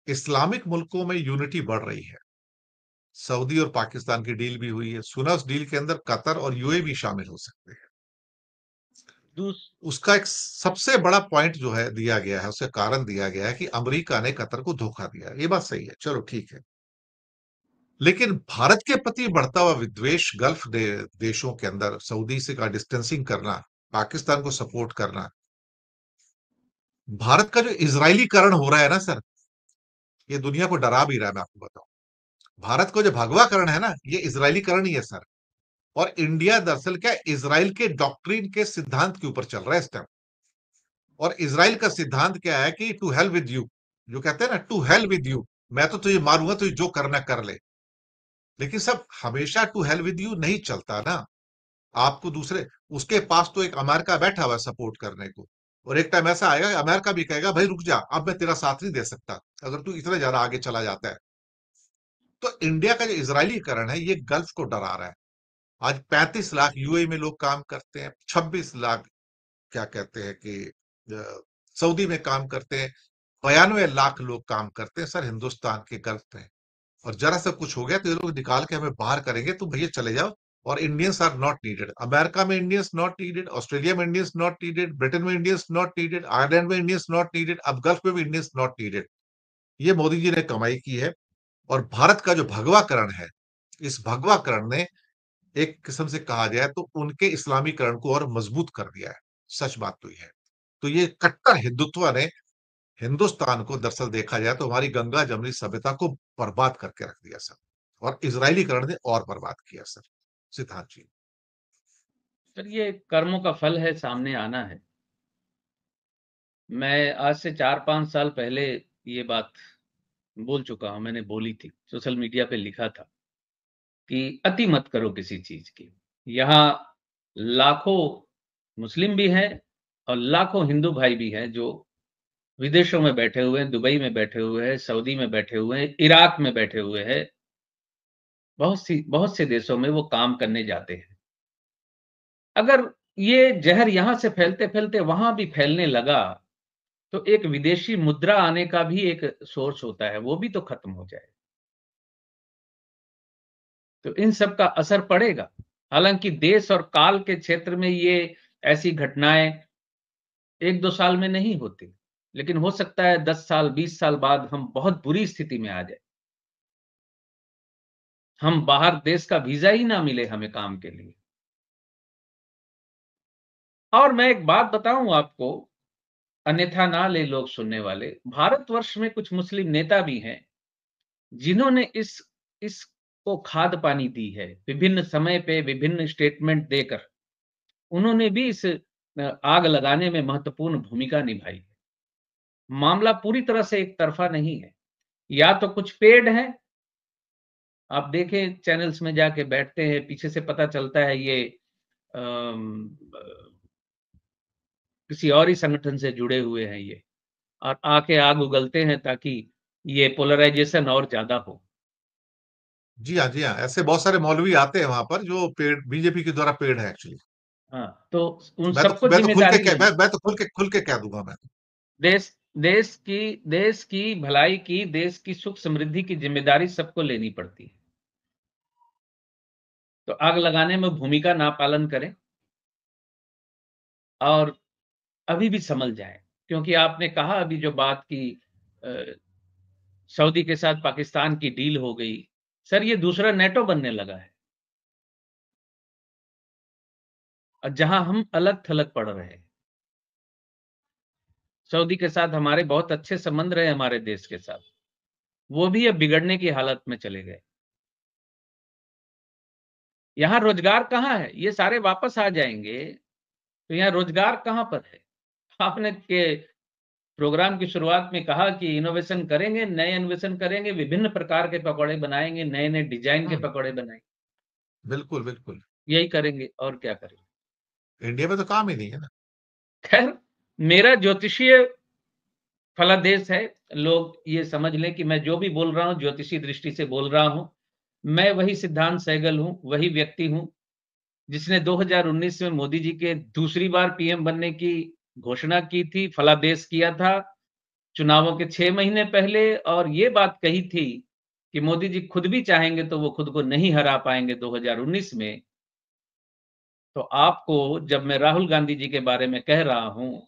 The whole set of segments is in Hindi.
इस्लामिक मुल्कों में यूनिटी बढ़ रही है। सऊदी और पाकिस्तान की डील भी हुई है। सुना उस डील के अंदर कतर और यूएई भी शामिल हो सकते हैं। दूस उसका एक सबसे बड़ा पॉइंट जो है दिया गया है, उसका कारण दिया गया है कि अमेरिका ने कतर को धोखा दिया। ये बात सही है, चलो ठीक है। लेकिन भारत के प्रति बढ़ता हुआ विद्वेष, गल्फ देशों के अंदर सऊदी से का डिस्टेंसिंग करना, पाकिस्तान को सपोर्ट करना, भारत का जो इजरायलीकरण हो रहा है ना सर, ये दुनिया को डरा भी रहा है, मैं आपको बताऊं। भारत को जो भगवाकरण है ना, ये इजरायलीकरण ही है सर। और इंडिया दरअसल क्या, इजराइल के डॉक्ट्रिन के सिद्धांत के ऊपर चल रहा है इस टाइम। और इजराइल का सिद्धांत क्या है कि टू हेल विद यू, जो कहते हैं ना, टू हेल विद यू, मैं तो तुझे मारूंगा, तुझे जो करना कर ले। लेकिन सब हमेशा टू हेल विद यू नहीं चलता ना। आपको दूसरे, उसके पास तो एक अमेरिका बैठा हुआ है सपोर्ट करने को, और एक टाइम ऐसा आएगा अमेरिका भी कहेगा भाई रुक जा, अब मैं तेरा साथ नहीं दे सकता अगर तू इतना ज्यादा आगे चला जाता है। तो इंडिया का जो इजरायलीकरण है, ये गल्फ को डरा रहा है। आज 35 लाख यूएई में लोग काम करते हैं, 26 लाख क्या कहते हैं कि सऊदी में काम करते हैं, 92 लाख लोग काम करते हैं सर हिंदुस्तान के गल्फ में। और जरा सा कुछ हो गया तो ये लोग निकाल के हमें बाहर करेंगे, तो भैया चले जाओ। और Indians are not needed, America में इंडियंस नॉट नीडेड, ऑस्ट्रेलिया में इंडियंस नॉट नीडेड, ब्रिटेन में इंडियंस नॉट नीडेड, आयरलैंड में इंडियंस नॉट नीडेड, अब गल्फ में भी इंडियंस नॉट नीडेड। ये मोदी जी ने कमाई की है। और भारत का जो भगवाकरण है, इस भगवाकरण ने एक किस्म से कहा जाए तो उनके इस्लामीकरण को और मजबूत कर दिया है। सच बात तो ये है। तो ये कट्टर हिंदुत्व ने हिंदुस्तान को, दरअसल देखा जाए तो, हमारी गंगा जमनी सभ्यता को बर्बाद करके रख दिया सर। और इजरायलीकरण ने और बर्बाद किया सर। सिद्धांत जी। सर ये कर्मों का फल है, सामने आना है। मैं आज से 4-5 साल पहले ये बात बोल चुका हूँ, मैंने बोली थी, सोशल मीडिया पे लिखा था कि अति मत करो किसी चीज़ की। यहाँ लाखों मुस्लिम भी हैं और लाखों हिंदू भाई भी हैं जो विदेशों में बैठे हुए हैं, दुबई में बैठे हुए हैं, सऊदी में बैठे हुए हैं, इराक में बैठे हुए हैं, बहुत से देशों में वो काम करने जाते हैं। अगर ये ज़हर यहाँ से फैलते-फैलते वहाँ भी फैलने लगा, तो एक विदेशी मुद्रा आने का भी एक सोर्स होता है, वो भी तो खत्म हो जाए। तो इन सब का असर पड़ेगा। हालाँकि देश और काल के क्षेत्र में ये ऐसी घटनाएँ 1-2 साल में नहीं होती, लेकिन हो सकता है 10 साल, 20 साल बाद हम बहुत बुरी स्थिति में आ जाएँ। हम बाहर देश का वीज़ा ही ना मिले हमें काम के लिए। और मैं एक बात बताऊँ आपको, अन्यथा ना ले लोग सुनने वाले, भारतवर्ष में कुछ मुस्लिम नेता भी हैं, जिन्होंने इसको खाद-पानी दी है, विभिन्न समय पे विभिन्न स्टेटमेंट देकर। उन्होंने भी इस आग लगाने में महत्वपूर्ण भूमिका निभाई है। मामला पूरी तरह से एक तरफ़ा नहीं है। या तो कुछ पेड हैं, आप देखें चैनल्स में जाके बैठते हैं, पीछे से पता चलता है ये किसी और ही संगठन से जुड़े हुए हैं ये, और आके आग उगलते हैं ताकि ये पोलराइज़ेशन और ज़्यादा हो। जी हाँ, जी हाँ, ऐसे बहुत सारे मौलवी आते हैं वहां पर जो पेड बीजेपी के द्वारा पेड है एक्चुअली। हाँ, तो उन मैं तो सबको मैं तो खुल के ज़िम्मेदारी कह लेनी। मैं तो खुल के कह दूंगा मैं। देश देश की भलाई की, देश की सुख समृद्धि की ज़िम्मेदारी सबको लेनी पड़ती है। तो आग लगाने में भूमिका ना पालन करें और अभी भी सँभल जाएँ। क्योंकि आपने कहा अभी जो बात की अ, सऊदी के साथ पाकिस्तान की डील हो गई। सर ये दूसरा नेटो बनने लगा है। और जहाँ हम अलग-थलग पड़ रहे हैं। सऊदी के साथ हमारे बहुत अच्छे संबंध रहे हमारे देश के साथ। वो भी अब बिगड़ने की हालत में चले गए। यहाँ रोज़गार कहाँ है? ये सारे वापस आ जाएँगे, तो यहाँ रोज़गार कहाँ पर है? आपने के प्रोग्राम की शुरुआत में कहा कि इनोवेशन करेंगे, नए इन्वेशन करेंगे, विभिन्न प्रकार के पकौड़े बनाएँगे, नए-नए डिज़ाइन के हम्म, पकौड़े बनाएँगे। बिल्कुल बिल्कुल। यही करेंगे और क्या करेंगे? इंडिया में तो काम ही नहीं है ना। ख़ैर मेरा ज्योतिषीय फलादेश है। लोग ये समझ लें कि मैं जो भी बोल रहा हूँ ज्योतिषी दृष्टि से बोल रहा हूँ। मैं वही सिद्धांत सहगल हूँ, वही व्यक्ति हूँ, जिसने 2019 में मोदी जी के दूसरी बार पीएम बनने की घोषणा की थी, फलादेश किया था चुनावों के 6 महीने पहले, और ये बात कही थी कि मोदी जी खुद भी चाहेंगे तो वो खुद को नहीं हरा पाएँगे 2019 में। तो आपको जब मैं राहुल गांधी जी के बारे में कह रहा हूँ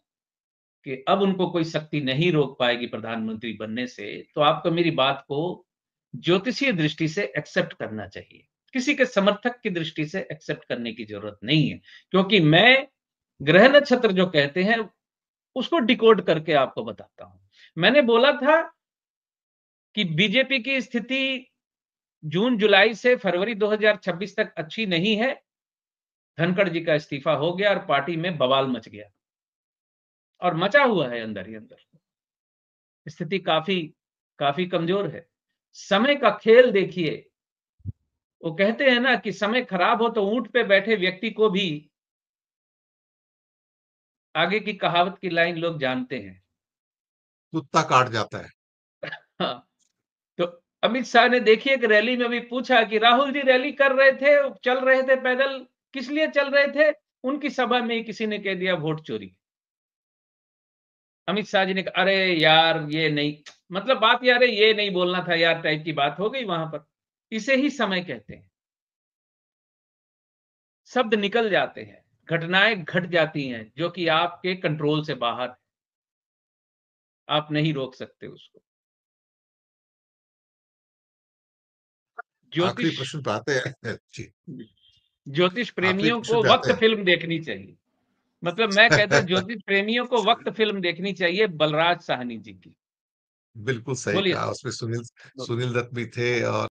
कि अब उनको कोई शक्ति नहीं रोक पाएगी प्रधानमंत्री बनने से, तो आपको मेरी बात को ज्योतिषीय दृष्टि से एक्सेप्ट करना चाहिए। किसी के समर्थक की दृष्टि से एक्सेप्ट करने की ज़रूरत नहीं है, क्योंकि मैं ग्रह नक्षत्र जो कहते हैं, उसको डिकोड करके आपको बताता हूँ। मैंने बोला था कि बीजेपी की स्थिति जून-जुलाई से फरवरी 2026 तक अच्छी नहीं है। धनखड़ जी का इस्तीफा हो गया और पार्टी में बवाल मच गया, और मचा हुआ है अंदर ही अंदर। स्थिति काफ़ी काफ़ी कमज़ोर है। समय का खेल देखिए, वो कहते हैं ना कि समय खराब हो तो ऊँट पे बैठे व्यक्ति को भी आगे की कहावत की लाइन लोग जानते हैं। कुत्ता काट जाता है। हाँ, तो अमित शाह ने देखिए एक रैली में भी पूछा कि राहुल जी रैली कर रहे थे, चल रहे थे पैदल, किस लिए चल रहे थे? उनकी सभा में ही किसी ने कह दिया वोट चोरी। अमित शाह जी ने कहा, अरे यार ये नहीं, मतलब बात यार ये नहीं बोलना था यार टाइप की बात हो गई वहां पर। इसे ही समय कहते हैं। शब्द निकल जाते हैं, घटनाएं घट जाती हैं जो कि आपके कंट्रोल से बाहर है। आप नहीं रोक सकते उसको। आखिरी ज्योतिष प्रश्न पे आते हैं जी। ज्योतिष आखिरी प्रेमियों प्रश्न को पे वक्त आते हैं। फिल्म देखनी चाहिए। मतलब मैं कहता ज्योतिष प्रेमियों को वक्त फिल्म देखनी चाहिए बलराज साहनी जी की। बिल्कुल सही बोलिए कहा, सर। उसमें सुनील बोलिए। सुनील दत्त भी थे, और